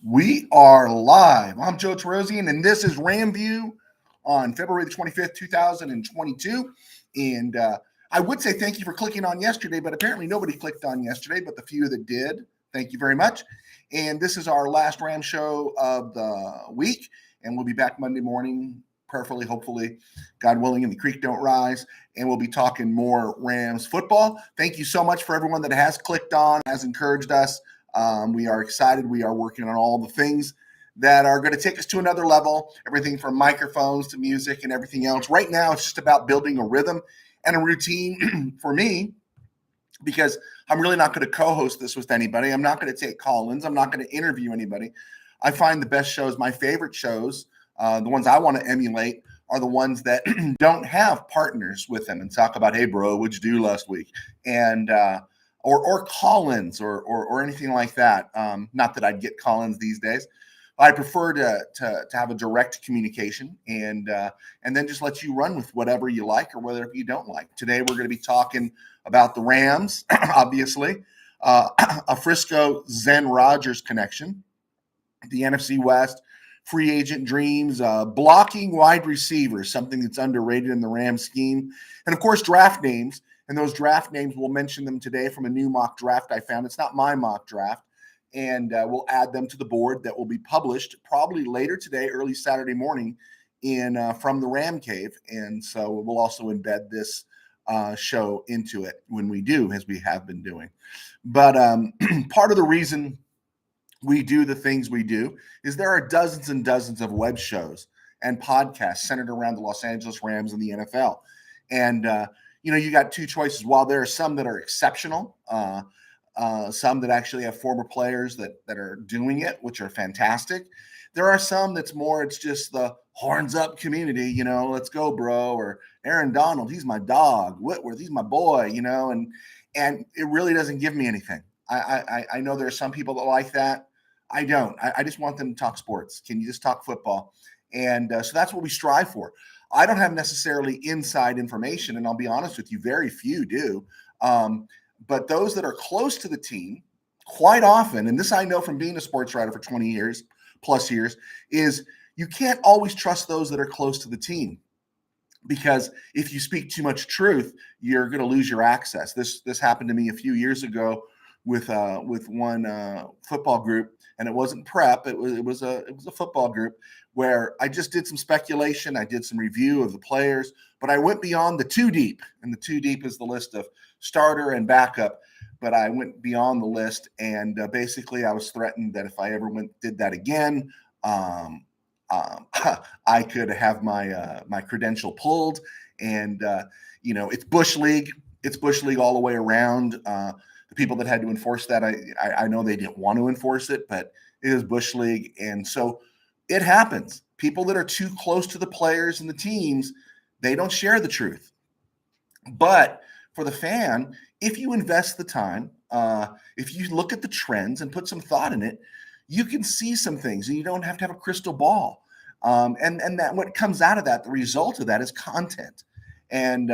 We are live. I'm Joe Terosian, and this is RamView on February the 25th, 2022. And I would say thank you for clicking on yesterday, but apparently nobody clicked on yesterday, but the few that did, thank you very much. And this is our last Ram show of the week, and we'll be back Monday morning, prayerfully, hopefully, God willing, and the creek don't rise, and we'll be talking more Rams football. Thank you so much for everyone that has clicked on, has encouraged us. We are excited. We are working on all the things that are going to take us to another level, everything from microphones to music and everything else. Right now, it's just about building a rhythm and a routine for me, because I'm really not going to co-host this with anybody. I'm not going to take call-ins. I'm not going to interview anybody. I find the best shows, my favorite shows, the ones I want to emulate, are the ones that don't have partners with them and talk about, hey, bro, what'd you do last week? And or call-ins or anything like that. Not that I'd get call-ins these days. I prefer to have a direct communication and then just let you run with whatever you like or whatever you don't like. Today we're going to be talking about the Rams, obviously, a Frisco Zen Rodgers connection, the NFC West, free agent dreams, blocking wide receivers, something that's underrated in the Rams scheme, and of course draft names. And those draft names, we'll mention them today from a new mock draft I found. It's not my mock draft. And we'll add them to the board that will be published probably later today, early Saturday morning, from the Ram Cave. And so we'll also embed this show into it when we do, as we have been doing. But part of the reason we do the things we do is there are dozens and dozens of web shows and podcasts centered around the Los Angeles Rams and the NFL. And you got two choices. While there are some that are exceptional, some that actually have former players that are doing it, which are fantastic. There are some that's more, it's just the horns up community, let's go, bro. Or Aaron Donald, he's my dog. Whitworth, he's my boy, and it really doesn't give me anything. I know there are some people that like that. I don't. I just want them to talk sports. Can you just talk football? And so that's what we strive for. I don't have necessarily inside information, and I'll be honest with you, very few do. But those that are close to the team, quite often, and this I know from being a sports writer for 20 years, plus years, is you can't always trust those that are close to the team, because if you speak too much truth, you're going to lose your access. This happened to me a few years ago with one football group, and it wasn't prep. It was a football group where I just did some speculation. I did some review of the players, but I went beyond the too deep, and the too deep is the list of starter and backup. But I went beyond the list, and basically I was threatened that if I ever did that again, I could have my credential pulled. And it's Bush League. It's Bush League all the way around. The people that had to enforce that, I know they didn't want to enforce it, but it is Bush League, and so it happens. People that are too close to the players and the teams, they don't share the truth. But for the fan, if you invest the time, if you look at the trends and put some thought in it, you can see some things, and you don't have to have a crystal ball. And that what comes out of that, the result of that is content. And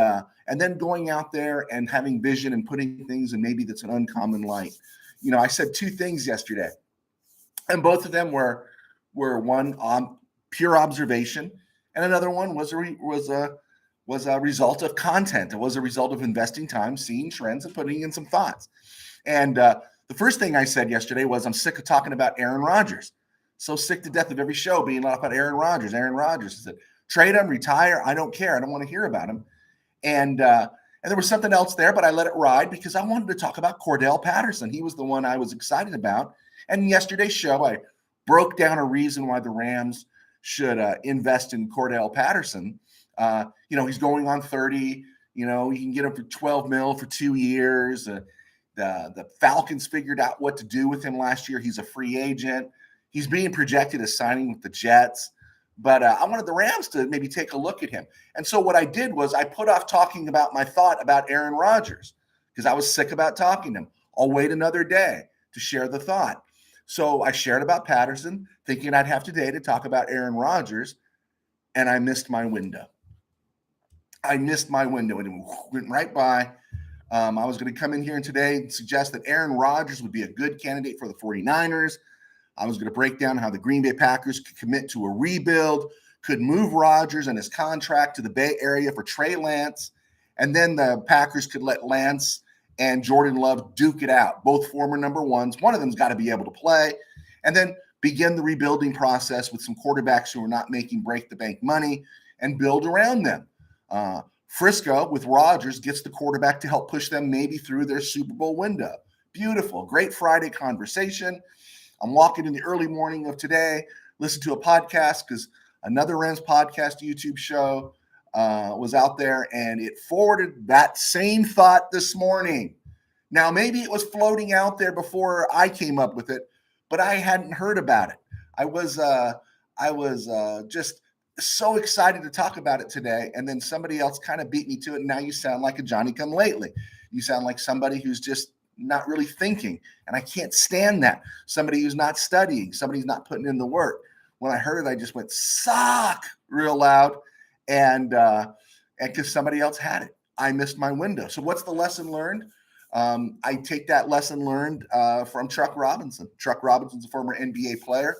then going out there and having vision and putting things in maybe that's an uncommon light. I said two things yesterday, and both of them were one on pure observation, and another one was a result of content. It was a result of investing time, seeing trends, and putting in some thoughts. And the first thing I said yesterday was, I'm sick of talking about Aaron Rodgers. So sick to death of every show being about Aaron Rodgers. Aaron Rodgers. I said, trade him, retire. I don't care. I don't want to hear about him. And there was something else there, but I let it ride because I wanted to talk about Cordell Patterson. He was the one I was excited about. And in yesterday's show, I broke down a reason why the Rams should invest in Cordell Patterson. He's going on 30. You can get him for $12 million for 2 years. The Falcons figured out what to do with him last year. He's a free agent. He's being projected as signing with the Jets. But I wanted the Rams to maybe take a look at him. And so what I did was I put off talking about my thought about Aaron Rodgers because I was sick about talking to him. I'll wait another day to share the thought. So I shared about Patterson, thinking I'd have today to talk about Aaron Rodgers, and I missed my window. And it went right by. I was going to come in here today and suggest that Aaron Rodgers would be a good candidate for the 49ers. I was going to break down how the Green Bay Packers could commit to a rebuild, could move Rodgers and his contract to the Bay Area for Trey Lance, and then the Packers could let Lance and Jordan Love duke it out, both former number ones. One of them's got to be able to play, and then begin the rebuilding process with some quarterbacks who are not making break-the-bank money and build around them. Frisco, with Rodgers, gets the quarterback to help push them maybe through their Super Bowl window. Beautiful. Great Friday conversation. I'm walking in the early morning of today, listen to a podcast because another Rams podcast YouTube show was out there, and it forwarded that same thought this morning. Now, maybe it was floating out there before I came up with it, but I hadn't heard about it. I was just so excited to talk about it today, and then somebody else kind of beat me to it, and now you sound like a Johnny-come-lately. You sound like somebody who's just not really thinking, and I can't stand that. Somebody who's not studying, somebody who's not putting in the work. When I heard it, I just went, "Suck," real loud, and because somebody else had it. I missed my window. So what's the lesson learned? I take that lesson learned from Chuck Robinson. Chuck Robinson's a former NBA player,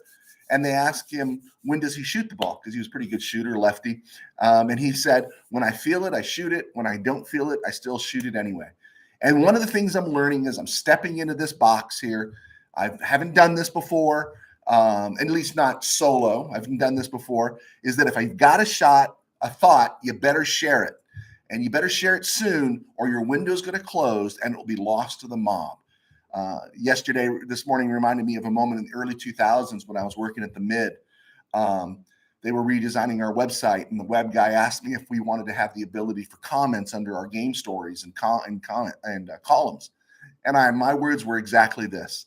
and they asked him, when does he shoot the ball? Because he was a pretty good shooter, lefty. And he said, when I feel it, I shoot it. When I don't feel it, I still shoot it anyway. And one of the things I'm learning is I'm stepping into this box here. I haven't done this before, at least not solo. I haven't done this before, is that if I've got a thought, you better share it. And you better share it soon, or your window's going to close and it will be lost to the mob. This morning reminded me of a moment in the early 2000s when I was working at the Mid. They were redesigning our website, and the web guy asked me if we wanted to have the ability for comments under our game stories and columns. And my words were exactly this.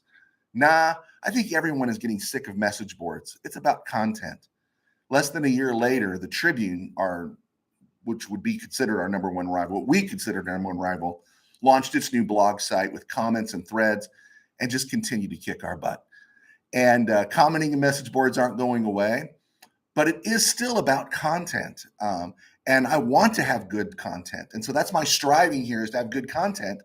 Nah, I think everyone is getting sick of message boards. It's about content. Less than a year later, the Tribune, which would be considered our number one rival, what we considered our number one rival, launched its new blog site with comments and threads and just continued to kick our butt. And commenting and message boards aren't going away, but it is still about content. And I want to have good content. And so that's my striving here, is to have good content.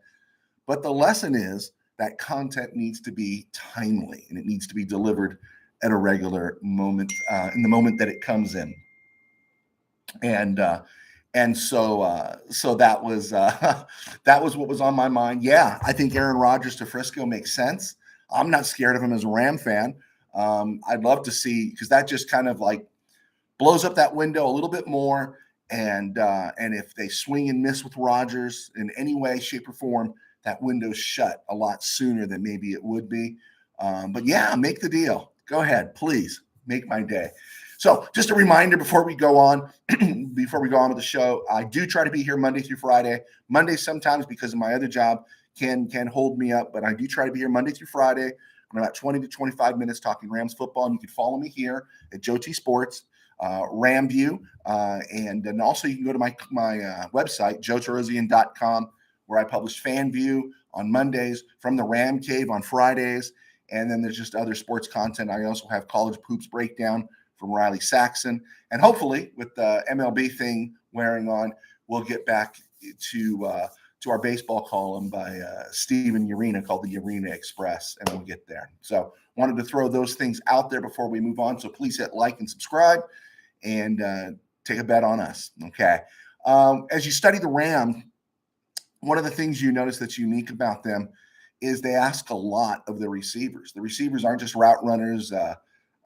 But the lesson is that content needs to be timely, and it needs to be delivered at a regular moment, in the moment that it comes in. And so that was what was on my mind. Yeah, I think Aaron Rodgers to Frisco makes sense. I'm not scared of him as a Ram fan. I'd love to see, because that just kind of like blows up that window a little bit more. And if they swing and miss with Rodgers in any way, shape, or form, that window's shut a lot sooner than maybe it would be. But yeah, make the deal. Go ahead, please make my day. So just a reminder before we go on with the show, I do try to be here Monday through Friday. Monday sometimes, because of my other job, can hold me up, but I do try to be here Monday through Friday. I'm about 20 to 25 minutes talking Rams football, and you can follow me here at Joe T Sports, RamView, and then also you can go to my website, joetarosian.com, where I publish Fan View on Mondays, From the Ram Cave on Fridays, and then there's just other sports content. I also have College Hoops Breakdown from Riley Saxon, and hopefully with the MLB thing wearing on, we'll get back to our baseball column by Steven Urena called the Urena Express, and we'll get there. So wanted to throw those things out there before we move on. So please hit like and subscribe, and take a bet on us. Okay. As you study the Rams, one of the things you notice that's unique about them is they ask a lot of the receivers. The receivers aren't just route runners,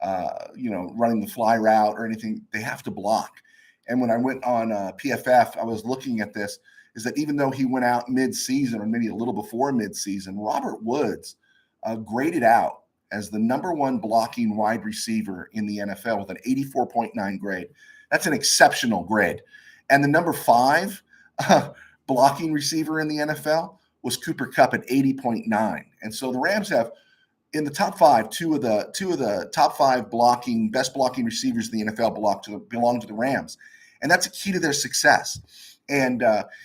running the fly route or anything. They have to block. And when I went on PFF, I was looking at this, is that even though he went out mid-season or maybe a little before mid-season, Robert Woods graded out as the number one blocking wide receiver in the NFL with an 84.9 grade. That's an exceptional grade. And the number 5 blocking receiver in the NFL was Cooper Kupp at 80.9. And so the Rams have, in the top 5, two of the top 5 best blocking receivers in the NFL belong to the Rams. And that's a key to their success. And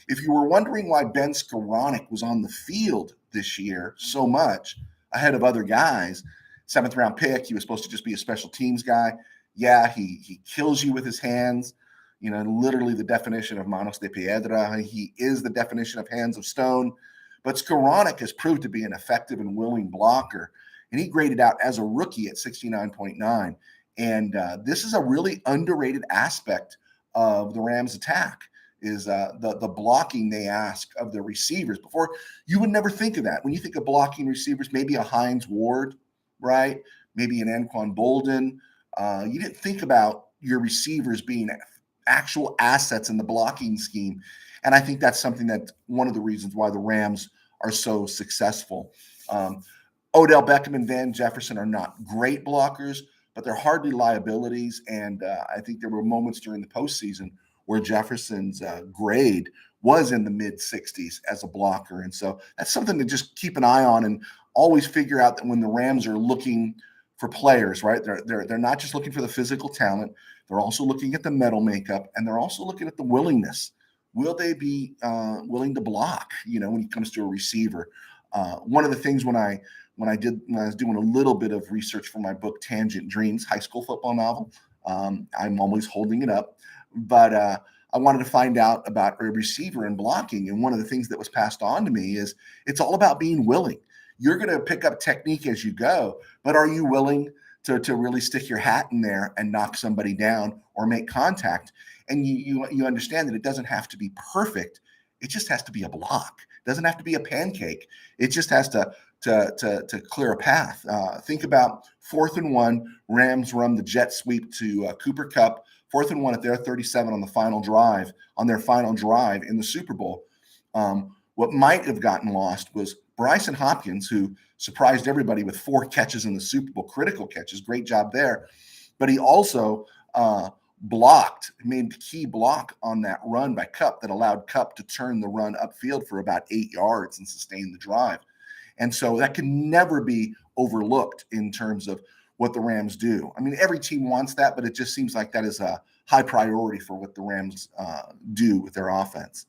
if you were wondering why Ben Scaronick was on the field this year so much ahead of other guys, 7th round pick, he was supposed to just be a special teams guy. Yeah, he kills you with his hands. Literally the definition of manos de piedra. He is the definition of hands of stone. But Scaronick has proved to be an effective and willing blocker. and he graded out as a rookie at 69.9. And this is a really underrated aspect of the Rams' attack, is the blocking they ask of the receivers. Before, you would never think of that. When you think of blocking receivers, maybe a Hines Ward, right? Maybe an Anquan Bolden. You didn't think about your receivers being actual assets in the blocking scheme. And I think that's something that one of the reasons why the Rams are so successful. Odell Beckham and Van Jefferson are not great blockers, but they're hardly liabilities. And I think there were moments during the postseason where Jefferson's grade was in the mid 60s as a blocker. And so that's something to just keep an eye on and always figure out that when the Rams are looking for players, right? They're not just looking for the physical talent. They're also looking at the mental makeup, and they're also looking at the willingness. Will they be willing to block, when it comes to a receiver? One of the things when I was doing a little bit of research for my book, Tangent Dreams, high school football novel, I'm always holding it up, but I wanted to find out about a receiver and blocking. And one of the things that was passed on to me is it's all about being willing. You're going to pick up technique as you go, but are you willing to really stick your hat in there and knock somebody down or make contact? And you understand that it doesn't have to be perfect. It just has to be a block. It doesn't have to be a pancake. It just has to clear a path. Think about 4th and 1. Rams run the jet sweep to Cooper Kupp. 4th and 1 at their 37 on their final drive in the Super Bowl. What might have gotten lost was Bryson Hopkins, who surprised everybody with 4 catches in the Super Bowl, critical catches. Great job there. But he also made the key block on that run by Kupp that allowed Kupp to turn the run upfield for about 8 yards and sustain the drive. And so that can never be overlooked in terms of what the Rams do. I mean, every team wants that, but it just seems like that is a high priority for what the Rams do with their offense.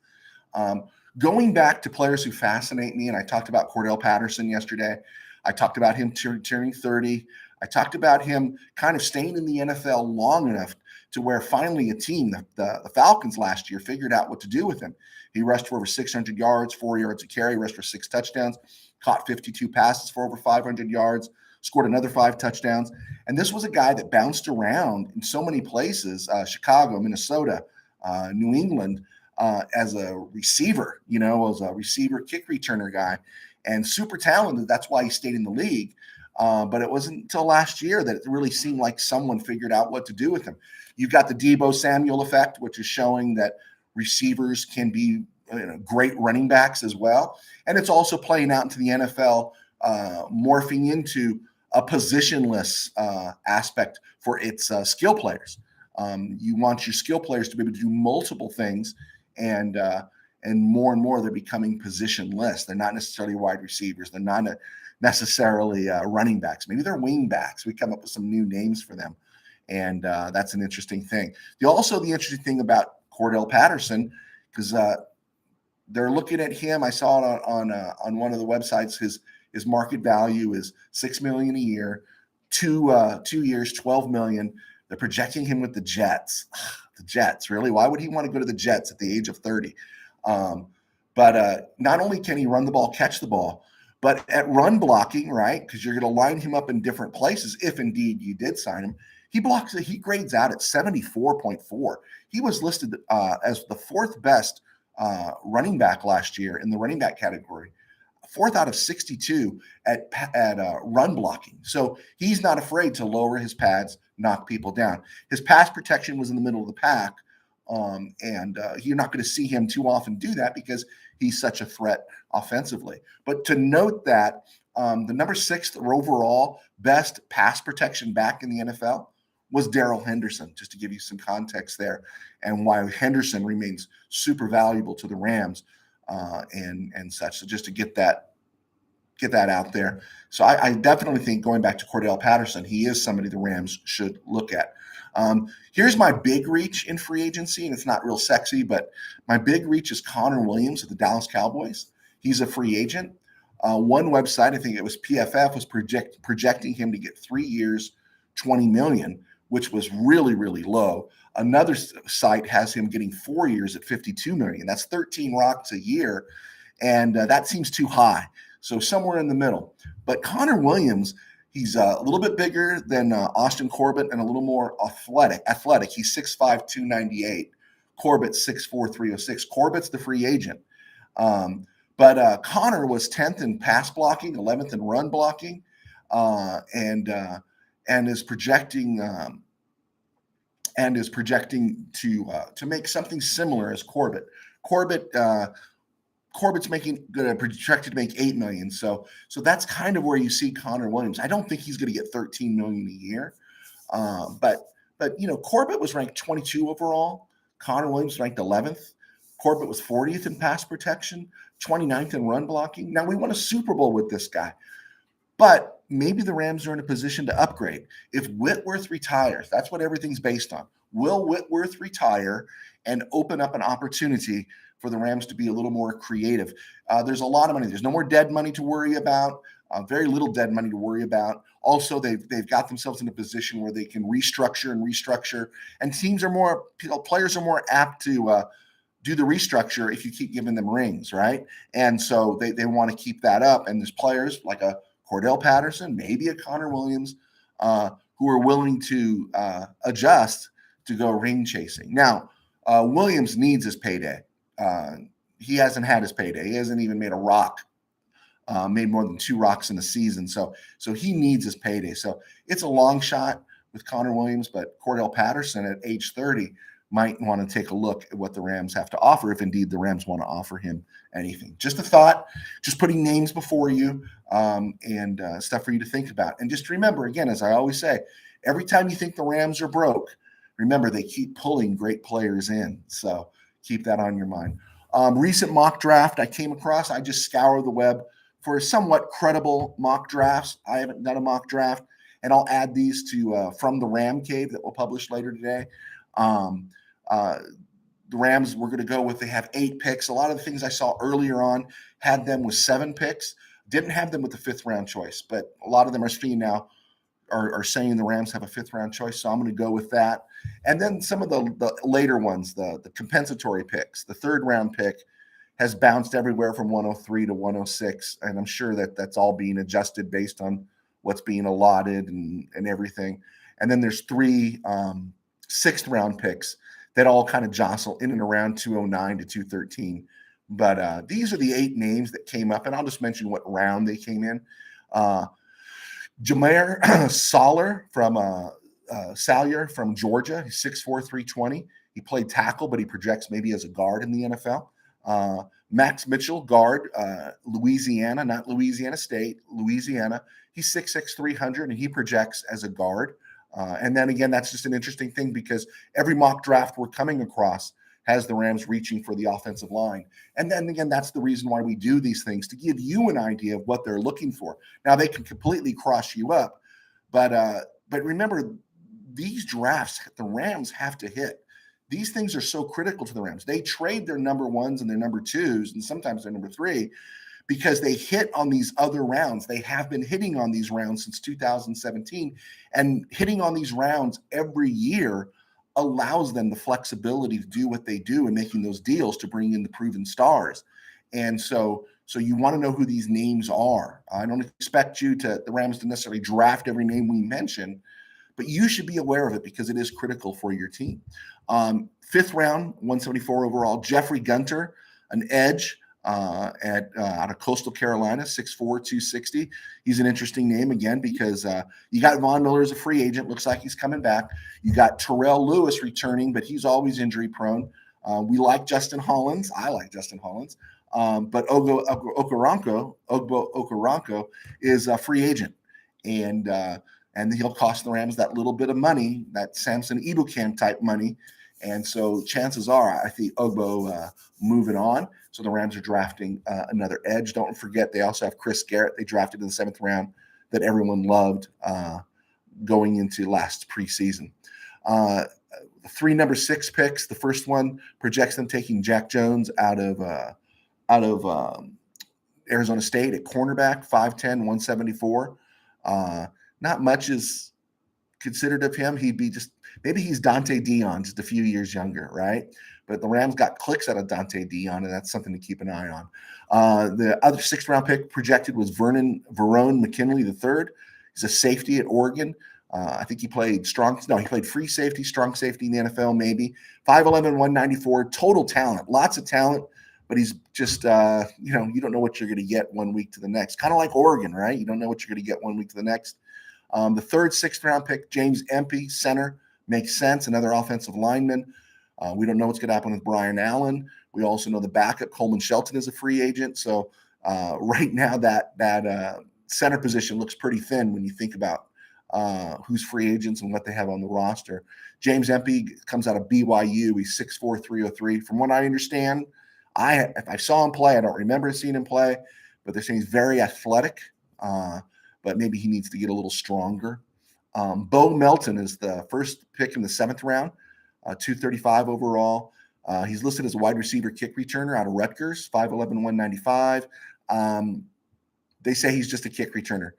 Going back to players who fascinate me, and I talked about Cordell Patterson yesterday. I talked about him turning 30. I talked about him kind of staying in the NFL long enough to where finally a team, the Falcons last year, figured out what to do with him. He rushed for over 600 yards, 4 yards a carry, rushed for 6 touchdowns, caught 52 passes for over 500 yards, scored another 5 touchdowns. And this was a guy that bounced around in so many places, Chicago, Minnesota, New England, as a receiver, as a receiver kick returner guy, and super talented. That's why he stayed in the league. But it wasn't until last year that it really seemed like someone figured out what to do with him. You've got the Deebo Samuel effect, which is showing that receivers can be great running backs as well. And it's also playing out into the NFL, morphing into a positionless aspect for its skill players. You want your skill players to be able to do multiple things, and more they're becoming positionless. They're not necessarily wide receivers. They're not necessarily running backs. Maybe they're wing backs. We come up with some new names for them, and that's an interesting thing. The interesting thing about Cordell Patterson, because they're looking at him. I saw it on one of the websites. His market value is $6 million a year, 2 years, $12 million. They're projecting him with the Jets. The Jets, really? Why would he want to go to the Jets at the age of 30? But not only can he run the ball, catch the ball, but at run blocking, right? Because you're going to line him up in different places. If indeed you did sign him, he grades out at 74.4. He was listed as the 4th best running back last year in the running back category, 4th out of 62 at run blocking. So he's not afraid to lower his pads, knock people down. His pass protection was in the middle of the pack, and you're not going to see him too often do that because he's such a threat offensively. But to note that the number 6th overall best pass protection back in the NFL was Darrell Henderson, just to give you some context there, and why Henderson remains super valuable to the Rams and such. So just to get that out there. So I definitely think, going back to Cordell Patterson, he is somebody the Rams should look at. Here's my big reach in free agency, and it's not real sexy, but my big reach is Connor Williams of the Dallas Cowboys. He's a free agent. One website, I think it was PFF, was projecting him to get 3 years, $20 million, which was really, really low. Another site has him getting 4 years at $52 million. That's 13 rocks a year, and that seems too high. So somewhere in the middle. But Connor Williams He's a little bit bigger than Austin Corbett and a little more athletic. He's 6'5", 298. Corbett 6'4", 306. Corbett's the free agent. But Connor was 10th in pass blocking, 11th in run blocking, and is projecting to make something similar as Corbett. Corbett's projected to make $8 million. So that's kind of where you see Connor Williams. I don't think he's going to get $13 million a year. But Corbett was ranked 22 overall. Connor Williams ranked 11th. Corbett was 40th in pass protection, 29th in run blocking. Now we won a Super Bowl with this guy, but maybe the Rams are in a position to upgrade. If Whitworth retires, that's what everything's based on. Will Whitworth retire and open up an opportunity for the Rams to be a little more creative? There's a lot of money. There's no more dead money to worry about. Very little dead money to worry about. Also, they've got themselves in a position where they can restructure, and players are more apt to do the restructure if you keep giving them rings, right? And so they want to keep that up. And there's players like a Cordell Patterson, maybe a Connor Williams, who are willing to adjust to go ring chasing. Now, Williams needs his payday. He hasn't had his payday. He hasn't even made a rock, made more than 2 rocks in a season. So he needs his payday. So it's a long shot with Connor Williams, but Cordell Patterson at age 30 might want to take a look at what the Rams have to offer, if indeed the Rams want to offer him anything. Just a thought, just putting names before you, and stuff for you to think about. And just remember, again, as I always say, every time you think the Rams are broke, remember they keep pulling great players in. So keep that on your mind. Recent mock draft I came across, I just scour the web for somewhat credible mock drafts. I haven't done a mock draft, and I'll add these to from the Ram Cave that we'll publish later today. The Rams, we're going to go with, they have 8 picks. A lot of the things I saw earlier on had them with 7 picks. Didn't have them with the 5th round choice, but a lot of them are seeing now are saying the Rams have a 5th round choice. So I'm going to go with that. And then some of the later ones, the compensatory picks, the 3rd round pick has bounced everywhere from 103 to 106. And I'm sure that that's all being adjusted based on what's being allotted and everything. And then there's 3 6th round picks that all kind of jostle in and around 209 to 213. But these are the 8 names that came up, and I'll just mention what round they came in. Jameer Salyer from Georgia. He's 6'4", 320. He played tackle, but he projects maybe as a guard in the NFL. Max Mitchell, guard, Louisiana, not Louisiana State, Louisiana. He's 6'6", 300, and he projects as a guard. And then again, that's just an interesting thing because every mock draft we're coming across has the Rams reaching for the offensive line. And then again, that's the reason why we do these things, to give you an idea of what they're looking for. Now, they can completely cross you up, but remember, these drafts, the Rams have to hit. These things are so critical to the Rams. They trade their number 1s and their number 2s, and sometimes their number 3, because they hit on these other rounds. They have been hitting on these rounds since 2017, and hitting on these rounds every year allows them the flexibility to do what they do and making those deals to bring in the proven stars. And so you want to know who these names are. I don't expect the Rams to necessarily draft every name we mention, but you should be aware of it because it is critical for your team. 5th round, 174 overall, Jeffrey Gunter, an edge, out of Coastal Carolina, 6'4", 260. He's an interesting name again because you got Von Miller as a free agent. Looks like he's coming back. You got Terrell Lewis returning, but he's always injury prone. We like Justin Hollins. I like Justin Hollins. But Ogbo Okoronkwo is a free agent. And he'll cost the Rams that little bit of money, that Samson Ebukam type money. And so chances are, I think Ogbo moving on. So the Rams are drafting another edge. Don't forget, they also have Chris Garrett. They drafted in the 7th round that everyone loved going into last preseason. 3 number 6 picks. The first one projects them taking Jack Jones out of Arizona State at cornerback, 5'10", 174. Not much is considered of him. He'd be maybe he's Dante Dion, just a few years younger, right? But the Rams got clicks out of Dante Dion, and that's something to keep an eye on. The other 6th round pick projected was Verone McKinley III. He's a safety at Oregon. I think he played he played free safety, strong safety in the NFL, maybe. 5'11", 194, total talent, lots of talent, but he's just, you don't know what you're going to get one week to the next. Kind of like Oregon, right? You don't know what you're going to get one week to the next. The third, 6th-round pick, James Empey, center, makes sense, another offensive lineman. We don't know what's going to happen with Brian Allen. We also know the backup, Coleman Shelton, is a free agent. So right now that center position looks pretty thin when you think about who's free agents and what they have on the roster. James Empey comes out of BYU. He's 6'4", 303. From what I understand, if I saw him play, I don't remember seeing him play, but they're saying he's very athletic, but maybe he needs to get a little stronger. Bo Melton is the first pick in the 7th round, 235 overall. He's listed as a wide receiver kick returner out of Rutgers, 5'11", 195. They say he's just a kick returner.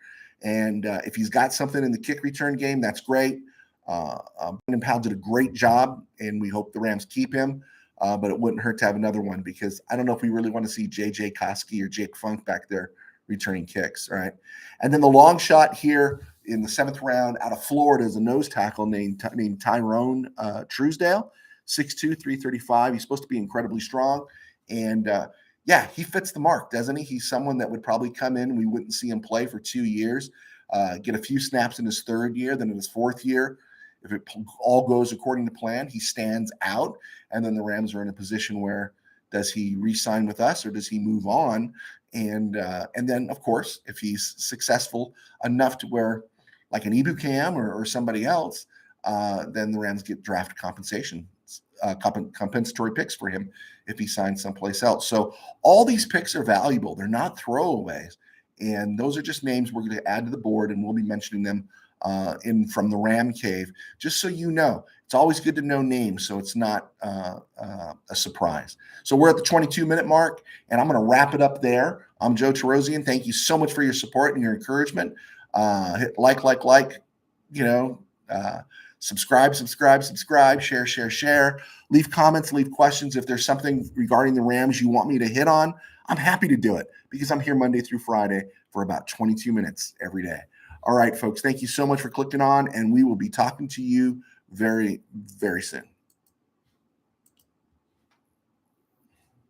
And if he's got something in the kick return game, that's great. Brandon Powell did a great job, and we hope the Rams keep him. But it wouldn't hurt to have another one, because I don't know if we really want to see J.J. Koski or Jake Funk back there returning kicks, right? And then the long shot here in the 7th round out of Florida is a nose tackle named Tyrone Truesdale, 6'2", 335. He's supposed to be incredibly strong. And yeah, he fits the mark, doesn't he? He's someone that would probably come in. We wouldn't see him play for 2 years, get a few snaps in his 3rd year. Then in his 4th year, if it all goes according to plan, he stands out. And then the Rams are in a position where, does he re-sign with us or does he move on? And then, of course, if he's successful enough to where, like an Ibukam or somebody else, then the Rams get draft compensatory picks for him if he signs someplace else. So all these picks are valuable. They're not throwaways. And those are just names we're going to add to the board, and we'll be mentioning them from the Ram Cave, just so you know. It's always good to know names, so it's not a surprise. So we're at the 22-minute mark, and I'm going to wrap it up there. I'm Joe Terosian. Thank you so much for your support and your encouragement. Hit like, subscribe, share. Leave comments, leave questions. If there's something regarding the Rams you want me to hit on, I'm happy to do it, because I'm here Monday through Friday for about 22 minutes every day. All right, folks, thank you so much for clicking on, and we will be talking to you very, very soon.